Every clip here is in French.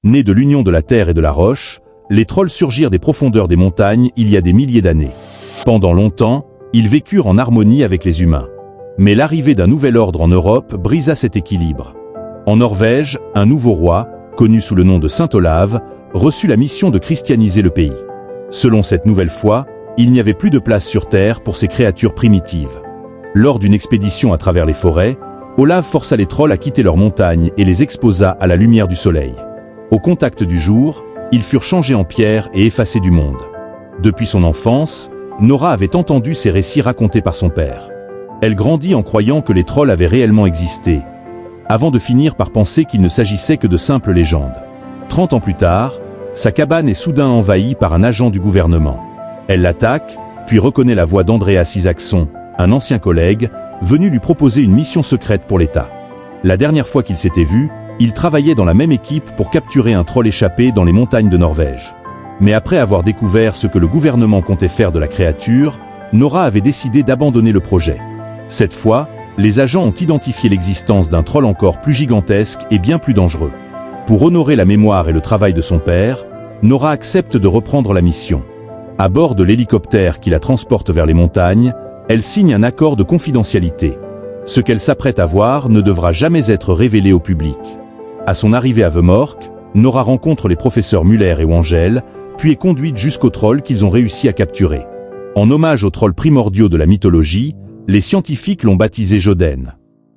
Nés de l'union de la terre et de la roche, les trolls surgirent des profondeurs des montagnes il y a des milliers d'années. Pendant longtemps, ils vécurent en harmonie avec les humains. Mais l'arrivée d'un nouvel ordre en Europe brisa cet équilibre. En Norvège, un nouveau roi, connu sous le nom de Saint Olave, reçut la mission de christianiser le pays. Selon cette nouvelle foi, il n'y avait plus de place sur terre pour ces créatures primitives. Lors d'une expédition à travers les forêts, Olave força les trolls à quitter leurs montagnes et les exposa à la lumière du soleil. Au contact du jour, ils furent changés en pierre et effacés du monde. Depuis son enfance, Nora avait entendu ces récits racontés par son père. Elle grandit en croyant que les trolls avaient réellement existé, avant de finir par penser qu'il ne s'agissait que de simples légendes. 30 ans plus tard, sa cabane est soudain envahie par un agent du gouvernement. Elle l'attaque, puis reconnaît la voix d'Andreas Isaacson, un ancien collègue, venu lui proposer une mission secrète pour l'État. La dernière fois qu'ils s'étaient vus, ils travaillaient dans la même équipe pour capturer un troll échappé dans les montagnes de Norvège. Mais après avoir découvert ce que le gouvernement comptait faire de la créature, Nora avait décidé d'abandonner le projet. Cette fois, les agents ont identifié l'existence d'un troll encore plus gigantesque et bien plus dangereux. Pour honorer la mémoire et le travail de son père, Nora accepte de reprendre la mission. À bord de l'hélicoptère qui la transporte vers les montagnes, elle signe un accord de confidentialité. Ce qu'elle s'apprête à voir ne devra jamais être révélé au public. À son arrivée à Vemork, Nora rencontre les professeurs Muller et Wangel, puis est conduite jusqu'au troll qu'ils ont réussi à capturer. En hommage aux trolls primordiaux de la mythologie, les scientifiques l'ont baptisé Joden.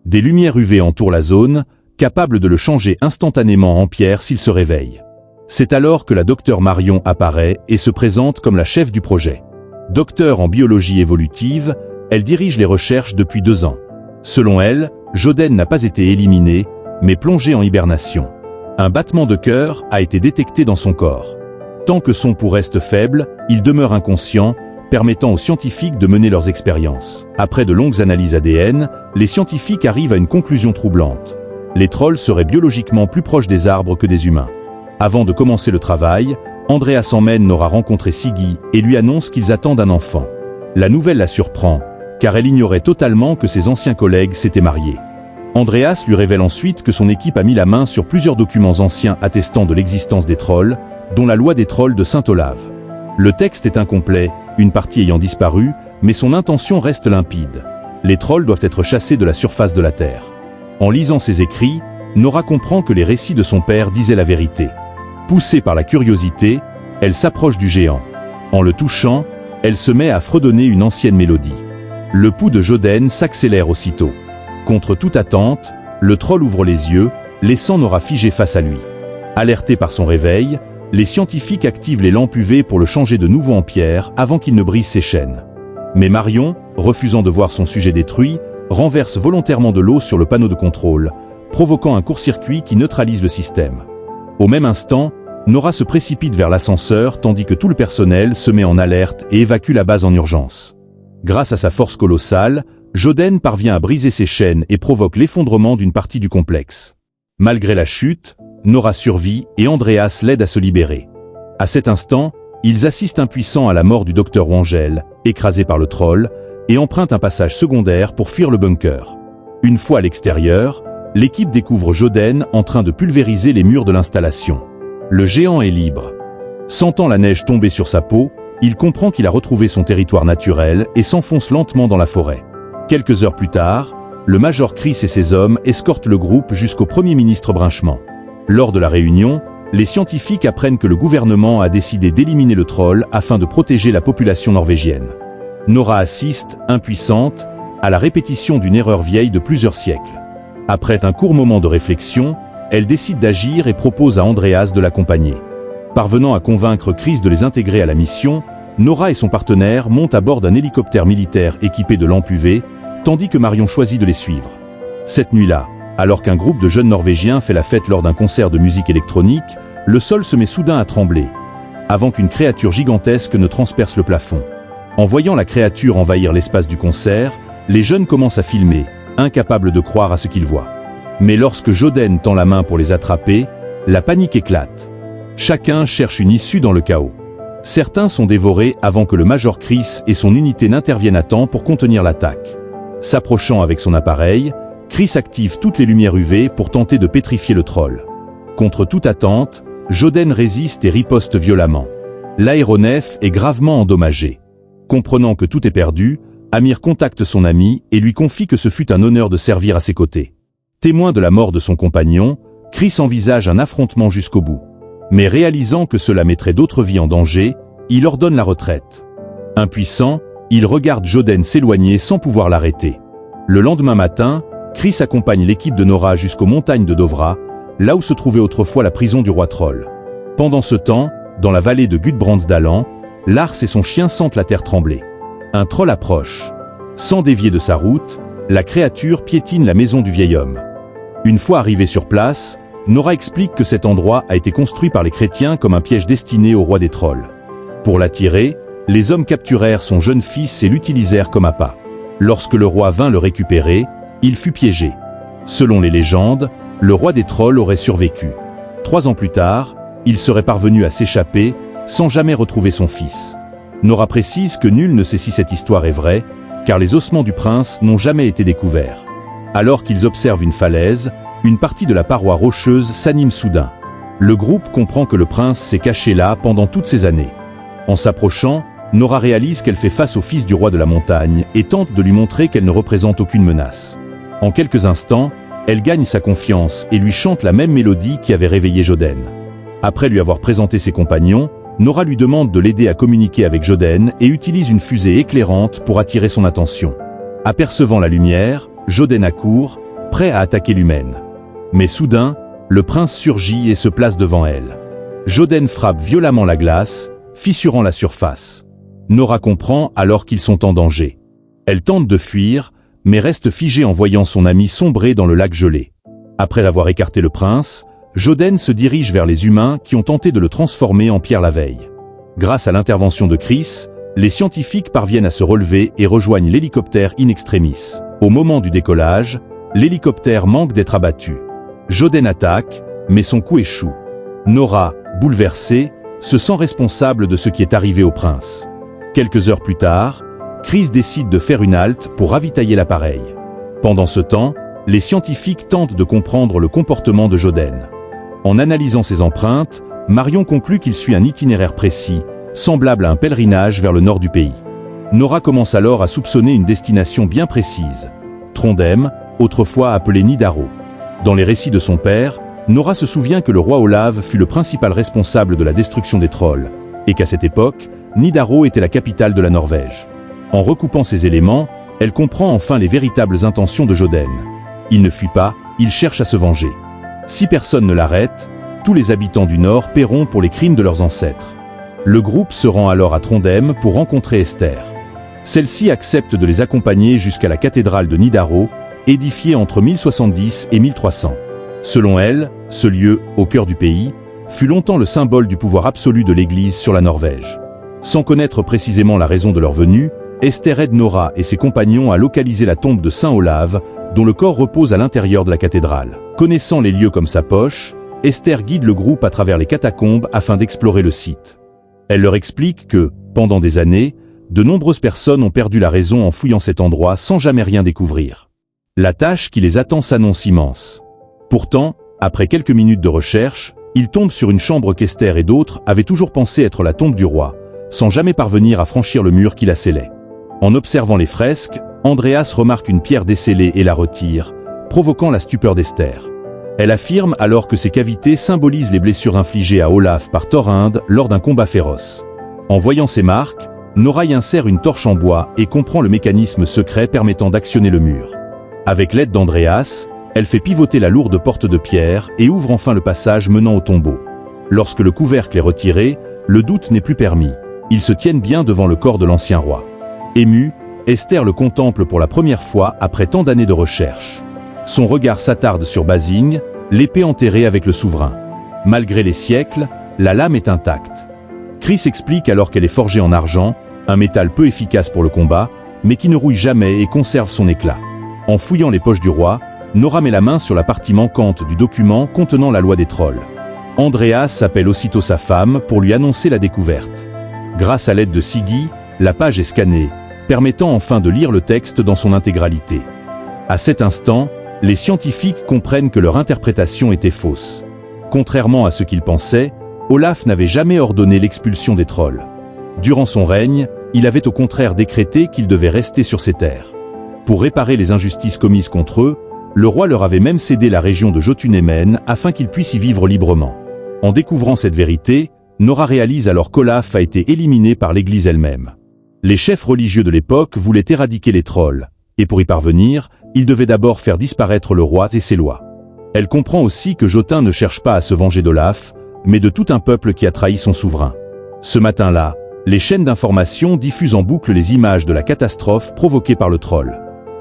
Des lumières UV entourent la zone, capables de le changer instantanément en pierre s'il se réveille. C'est alors que la docteure Marion apparaît et se présente comme la chef du projet. Docteur en biologie évolutive, elle dirige les recherches depuis 2 ans. Selon elle, Joden n'a pas été éliminé, mais plongé en hibernation. Un battement de cœur a été détecté dans son corps. Tant que son pouls reste faible, il demeure inconscient, permettant aux scientifiques de mener leurs expériences. Après de longues analyses ADN, les scientifiques arrivent à une conclusion troublante. Les trolls seraient biologiquement plus proches des arbres que des humains. Avant de commencer le travail, Andreas emmène Nora rencontrer Siggy et lui annonce qu'ils attendent un enfant. La nouvelle la surprend, car elle ignorait totalement que ses anciens collègues s'étaient mariés. Andreas lui révèle ensuite que son équipe a mis la main sur plusieurs documents anciens attestant de l'existence des trolls, dont la loi des trolls de Saint Olave. Le texte est incomplet, une partie ayant disparu, mais son intention reste limpide. Les trolls doivent être chassés de la surface de la Terre. En lisant ces écrits, Nora comprend que les récits de son père disaient la vérité. Poussée par la curiosité, elle s'approche du géant. En le touchant, elle se met à fredonner une ancienne mélodie. Le pouls de Joden s'accélère aussitôt. Contre toute attente, le troll ouvre les yeux, laissant Nora figée face à lui. Alertée par son réveil, les scientifiques activent les lampes UV pour le changer de nouveau en pierre avant qu'il ne brise ses chaînes. Mais Marion, refusant de voir son sujet détruit, renverse volontairement de l'eau sur le panneau de contrôle, provoquant un court-circuit qui neutralise le système. Au même instant, Nora se précipite vers l'ascenseur tandis que tout le personnel se met en alerte et évacue la base en urgence. Grâce à sa force colossale, Joden parvient à briser ses chaînes et provoque l'effondrement d'une partie du complexe. Malgré la chute, Nora survit et Andreas l'aide à se libérer. À cet instant, ils assistent impuissants à la mort du docteur Wangel, écrasé par le troll, et empruntent un passage secondaire pour fuir le bunker. Une fois à l'extérieur, l'équipe découvre Joden en train de pulvériser les murs de l'installation. Le géant est libre. Sentant la neige tomber sur sa peau, il comprend qu'il a retrouvé son territoire naturel et s'enfonce lentement dans la forêt. Quelques heures plus tard, le major Chris et ses hommes escortent le groupe jusqu'au Premier ministre Brinchement. Lors de la réunion, les scientifiques apprennent que le gouvernement a décidé d'éliminer le troll afin de protéger la population norvégienne. Nora assiste, impuissante, à la répétition d'une erreur vieille de plusieurs siècles. Après un court moment de réflexion, elle décide d'agir et propose à Andreas de l'accompagner. Parvenant à convaincre Chris de les intégrer à la mission, Nora et son partenaire montent à bord d'un hélicoptère militaire équipé de lampes UV, tandis que Marion choisit de les suivre. Cette nuit-là, alors qu'un groupe de jeunes Norvégiens fait la fête lors d'un concert de musique électronique, le sol se met soudain à trembler, avant qu'une créature gigantesque ne transperce le plafond. En voyant la créature envahir l'espace du concert, les jeunes commencent à filmer, incapables de croire à ce qu'ils voient. Mais lorsque Joden tend la main pour les attraper, la panique éclate. Chacun cherche une issue dans le chaos. Certains sont dévorés avant que le major Chris et son unité n'interviennent à temps pour contenir l'attaque. S'approchant avec son appareil, Chris active toutes les lumières UV pour tenter de pétrifier le troll. Contre toute attente, Joden résiste et riposte violemment. L'aéronef est gravement endommagé. Comprenant que tout est perdu, Amir contacte son ami et lui confie que ce fut un honneur de servir à ses côtés. Témoin de la mort de son compagnon, Chris envisage un affrontement jusqu'au bout. Mais réalisant que cela mettrait d'autres vies en danger, il ordonne la retraite. Impuissant, il regarde Joden s'éloigner sans pouvoir l'arrêter. Le lendemain matin, Chris accompagne l'équipe de Nora jusqu'aux montagnes de Dovra, là où se trouvait autrefois la prison du roi troll. Pendant ce temps, dans la vallée de Gudbrandsdalen, Lars et son chien sentent la terre trembler. Un troll approche. Sans dévier de sa route, la créature piétine la maison du vieil homme. Une fois arrivé sur place, Nora explique que cet endroit a été construit par les chrétiens comme un piège destiné au roi des trolls. Pour l'attirer, les hommes capturèrent son jeune fils et l'utilisèrent comme appât. Lorsque le roi vint le récupérer, il fut piégé. Selon les légendes, le roi des trolls aurait survécu. 3 ans plus tard, il serait parvenu à s'échapper, sans jamais retrouver son fils. Nora précise que nul ne sait si cette histoire est vraie, car les ossements du prince n'ont jamais été découverts. Alors qu'ils observent une falaise, une partie de la paroi rocheuse s'anime soudain. Le groupe comprend que le prince s'est caché là pendant toutes ces années. En s'approchant, Nora réalise qu'elle fait face au fils du roi de la montagne et tente de lui montrer qu'elle ne représente aucune menace. En quelques instants, elle gagne sa confiance et lui chante la même mélodie qui avait réveillé Joden. Après lui avoir présenté ses compagnons, Nora lui demande de l'aider à communiquer avec Joden et utilise une fusée éclairante pour attirer son attention. Apercevant la lumière, Joden accourt, prêt à attaquer l'humaine. Mais soudain, le prince surgit et se place devant elle. Joden frappe violemment la glace, fissurant la surface. Nora comprend alors qu'ils sont en danger. Elle tente de fuir, mais reste figée en voyant son ami sombrer dans le lac gelé. Après avoir écarté le prince, Joden se dirige vers les humains qui ont tenté de le transformer en pierre la veille. Grâce à l'intervention de Chris, les scientifiques parviennent à se relever et rejoignent l'hélicoptère in extremis. Au moment du décollage, l'hélicoptère manque d'être abattu. Joden attaque, mais son coup échoue. Nora, bouleversée, se sent responsable de ce qui est arrivé au prince. Quelques heures plus tard, Chris décide de faire une halte pour ravitailler l'appareil. Pendant ce temps, les scientifiques tentent de comprendre le comportement de Joden. En analysant ses empreintes, Marion conclut qu'il suit un itinéraire précis, semblable à un pèlerinage vers le nord du pays. Nora commence alors à soupçonner une destination bien précise, Trondheim, autrefois appelé Nidaro. Dans les récits de son père, Nora se souvient que le roi Olav fut le principal responsable de la destruction des trolls, et qu'à cette époque, Nidaro était la capitale de la Norvège. En recoupant ces éléments, elle comprend enfin les véritables intentions de Joden. Il ne fuit pas, il cherche à se venger. Si personne ne l'arrête, tous les habitants du Nord paieront pour les crimes de leurs ancêtres. Le groupe se rend alors à Trondheim pour rencontrer Esther. Celle-ci accepte de les accompagner jusqu'à la cathédrale de Nidaro, édifiée entre 1070 et 1300. Selon elle, ce lieu, au cœur du pays, fut longtemps le symbole du pouvoir absolu de l'Église sur la Norvège. Sans connaître précisément la raison de leur venue, Esther aide Nora et ses compagnons à localiser la tombe de Saint Olav, dont le corps repose à l'intérieur de la cathédrale. Connaissant les lieux comme sa poche, Esther guide le groupe à travers les catacombes afin d'explorer le site. Elle leur explique que, pendant des années, de nombreuses personnes ont perdu la raison en fouillant cet endroit sans jamais rien découvrir. La tâche qui les attend s'annonce immense. Pourtant, après quelques minutes de recherche, ils tombent sur une chambre qu'Esther et d'autres avaient toujours pensé être la tombe du roi, sans jamais parvenir à franchir le mur qui la scellait. En observant les fresques, Andreas remarque une pierre décellée et la retire, provoquant la stupeur d'Esther. Elle affirme alors que ces cavités symbolisent les blessures infligées à Olaf par Thorhild lors d'un combat féroce. En voyant ces marques, Nora y insère une torche en bois et comprend le mécanisme secret permettant d'actionner le mur. Avec l'aide d'Andreas, elle fait pivoter la lourde porte de pierre et ouvre enfin le passage menant au tombeau. Lorsque le couvercle est retiré, le doute n'est plus permis. Ils se tiennent bien devant le corps de l'ancien roi. Émue, Esther le contemple pour la première fois après tant d'années de recherche. Son regard s'attarde sur Basing, l'épée enterrée avec le souverain. Malgré les siècles, la lame est intacte. Chris explique alors qu'elle est forgée en argent, un métal peu efficace pour le combat, mais qui ne rouille jamais et conserve son éclat. En fouillant les poches du roi, Nora met la main sur la partie manquante du document contenant la loi des trolls. Andreas appelle aussitôt sa femme pour lui annoncer la découverte. Grâce à l'aide de Siggy, la page est scannée, permettant enfin de lire le texte dans son intégralité. À cet instant, les scientifiques comprennent que leur interprétation était fausse. Contrairement à ce qu'ils pensaient, Olaf n'avait jamais ordonné l'expulsion des trolls. Durant son règne, il avait au contraire décrété qu'ils devaient rester sur ces terres. Pour réparer les injustices commises contre eux, le roi leur avait même cédé la région de Jotunheimen afin qu'ils puissent y vivre librement. En découvrant cette vérité, Nora réalise alors qu'Olaf a été éliminé par l'Église elle-même. Les chefs religieux de l'époque voulaient éradiquer les trolls, et pour y parvenir, ils devaient d'abord faire disparaître le roi et ses lois. Elle comprend aussi que Jotun ne cherche pas à se venger d'Olaf, mais de tout un peuple qui a trahi son souverain. Ce matin-là, les chaînes d'information diffusent en boucle les images de la catastrophe provoquée par le troll.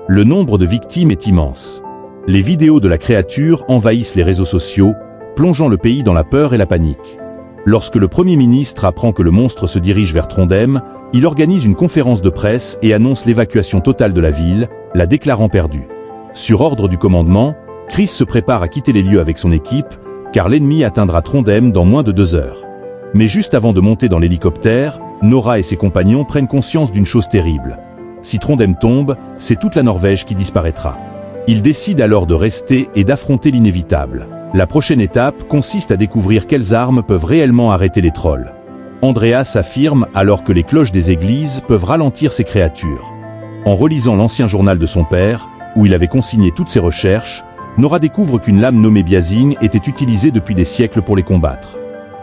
Le nombre de victimes est immense. Les vidéos de la créature envahissent les réseaux sociaux, plongeant le pays dans la peur et la panique. Lorsque le Premier ministre apprend que le monstre se dirige vers Trondheim, il organise une conférence de presse et annonce l'évacuation totale de la ville, la déclarant perdue. Sur ordre du commandement, Chris se prépare à quitter les lieux avec son équipe, car l'ennemi atteindra Trondheim dans moins de 2 heures. Mais juste avant de monter dans l'hélicoptère, Nora et ses compagnons prennent conscience d'une chose terrible. Si Trondheim tombe, c'est toute la Norvège qui disparaîtra. Ils décident alors de rester et d'affronter l'inévitable. La prochaine étape consiste à découvrir quelles armes peuvent réellement arrêter les trolls. Andreas affirme alors que les cloches des églises peuvent ralentir ces créatures. En relisant l'ancien journal de son père, où il avait consigné toutes ses recherches, Nora découvre qu'une lame nommée Biazing était utilisée depuis des siècles pour les combattre.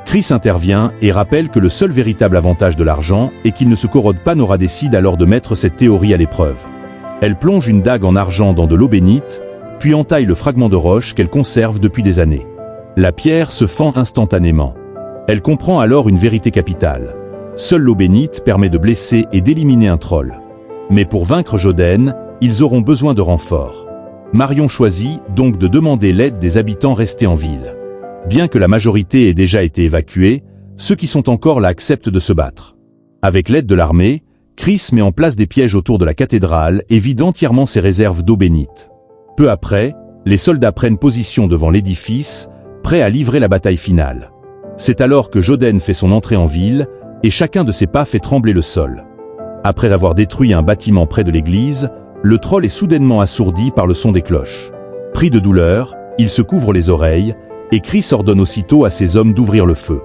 Chris intervient et rappelle que le seul véritable avantage de l'argent est qu'il ne se corrode pas. Nora décide alors de mettre cette théorie à l'épreuve. Elle plonge une dague en argent dans de l'eau bénite, puis entaille le fragment de roche qu'elle conserve depuis des années. La pierre se fend instantanément. Elle comprend alors une vérité capitale. Seule l'eau bénite permet de blesser et d'éliminer un troll. Mais pour vaincre Joden, ils auront besoin de renforts. Marion choisit donc de demander l'aide des habitants restés en ville. Bien que la majorité ait déjà été évacuée, ceux qui sont encore là acceptent de se battre. Avec l'aide de l'armée, Chris met en place des pièges autour de la cathédrale et vide entièrement ses réserves d'eau bénite. Peu après, les soldats prennent position devant l'édifice, prêts à livrer la bataille finale. C'est alors que Joden fait son entrée en ville, et chacun de ses pas fait trembler le sol. Après avoir détruit un bâtiment près de l'église, le troll est soudainement assourdi par le son des cloches. Pris de douleur, il se couvre les oreilles, et Chris ordonne aussitôt à ses hommes d'ouvrir le feu.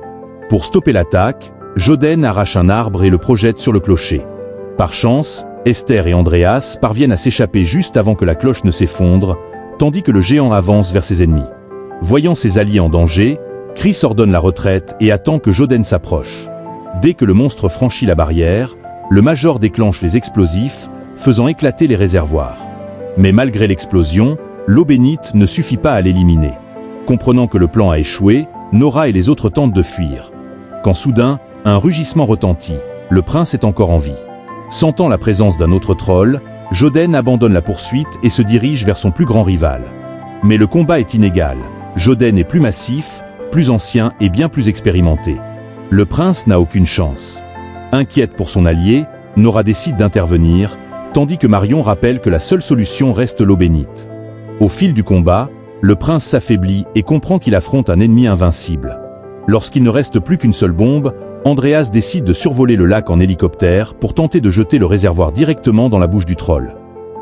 Pour stopper l'attaque, Joden arrache un arbre et le projette sur le clocher. Par chance, Esther et Andreas parviennent à s'échapper juste avant que la cloche ne s'effondre, tandis que le géant avance vers ses ennemis. Voyant ses alliés en danger, Chris ordonne la retraite et attend que Joden s'approche. Dès que le monstre franchit la barrière, le major déclenche les explosifs, faisant éclater les réservoirs. Mais malgré l'explosion, l'eau bénite ne suffit pas à l'éliminer. Comprenant que le plan a échoué, Nora et les autres tentent de fuir. Quand soudain, un rugissement retentit. Le prince est encore en vie. Sentant la présence d'un autre troll, Joden abandonne la poursuite et se dirige vers son plus grand rival. Mais le combat est inégal. Joden est plus massif, plus ancien et bien plus expérimenté. Le prince n'a aucune chance. Inquiète pour son allié, Nora décide d'intervenir, tandis que Marion rappelle que la seule solution reste l'eau bénite. Au fil du combat, le prince s'affaiblit et comprend qu'il affronte un ennemi invincible. Lorsqu'il ne reste plus qu'une seule bombe, Andreas décide de survoler le lac en hélicoptère pour tenter de jeter le réservoir directement dans la bouche du troll.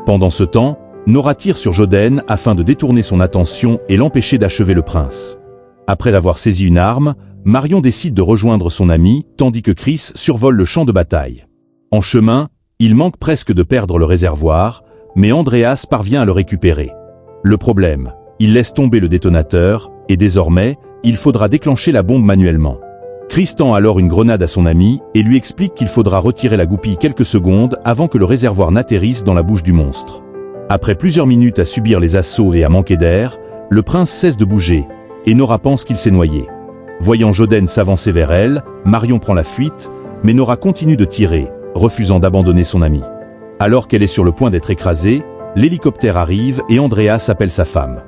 Pendant ce temps, Nora tire sur Joden afin de détourner son attention et l'empêcher d'achever le prince. Après avoir saisi une arme, Marion décide de rejoindre son ami, tandis que Chris survole le champ de bataille. En chemin, il manque presque de perdre le réservoir, mais Andreas parvient à le récupérer. Le problème, il laisse tomber le détonateur, et désormais, il faudra déclencher la bombe manuellement. Chris tend alors une grenade à son ami et lui explique qu'il faudra retirer la goupille quelques secondes avant que le réservoir n'atterrisse dans la bouche du monstre. Après plusieurs minutes à subir les assauts et à manquer d'air, le prince cesse de bouger, et Nora pense qu'il s'est noyé. Voyant Joden s'avancer vers elle, Marion prend la fuite, mais Nora continue de tirer, refusant d'abandonner son ami. Alors qu'elle est sur le point d'être écrasée, l'hélicoptère arrive et Andreas appelle sa femme.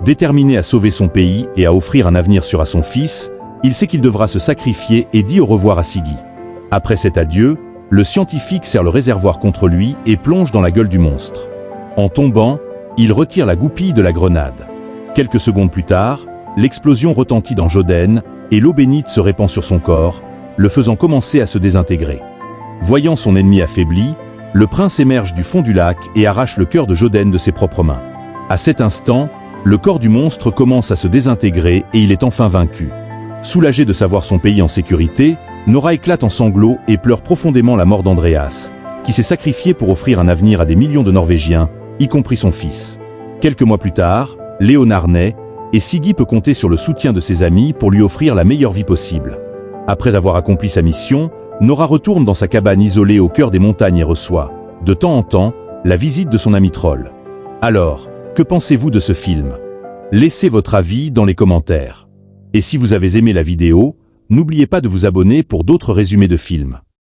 Déterminé à sauver son pays et à offrir un avenir sûr à son fils, il sait qu'il devra se sacrifier et dit au revoir à Siggy. Après cet adieu, le scientifique serre le réservoir contre lui et plonge dans la gueule du monstre. En tombant, il retire la goupille de la grenade. Quelques secondes plus tard, l'explosion retentit dans Joden et l'eau bénite se répand sur son corps, le faisant commencer à se désintégrer. Voyant son ennemi affaibli, le prince émerge du fond du lac et arrache le cœur de Joden de ses propres mains. À cet instant, le corps du monstre commence à se désintégrer et il est enfin vaincu. Soulagée de savoir son pays en sécurité, Nora éclate en sanglots et pleure profondément la mort d'Andreas, qui s'est sacrifié pour offrir un avenir à des millions de Norvégiens, y compris son fils. Quelques mois plus tard, Léonard naît, et Siggy peut compter sur le soutien de ses amis pour lui offrir la meilleure vie possible. Après avoir accompli sa mission, Nora retourne dans sa cabane isolée au cœur des montagnes et reçoit, de temps en temps, la visite de son ami troll. Alors, que pensez-vous de ce film? Laissez votre avis dans les commentaires. Et si vous avez aimé la vidéo, n'oubliez pas de vous abonner pour d'autres résumés de films.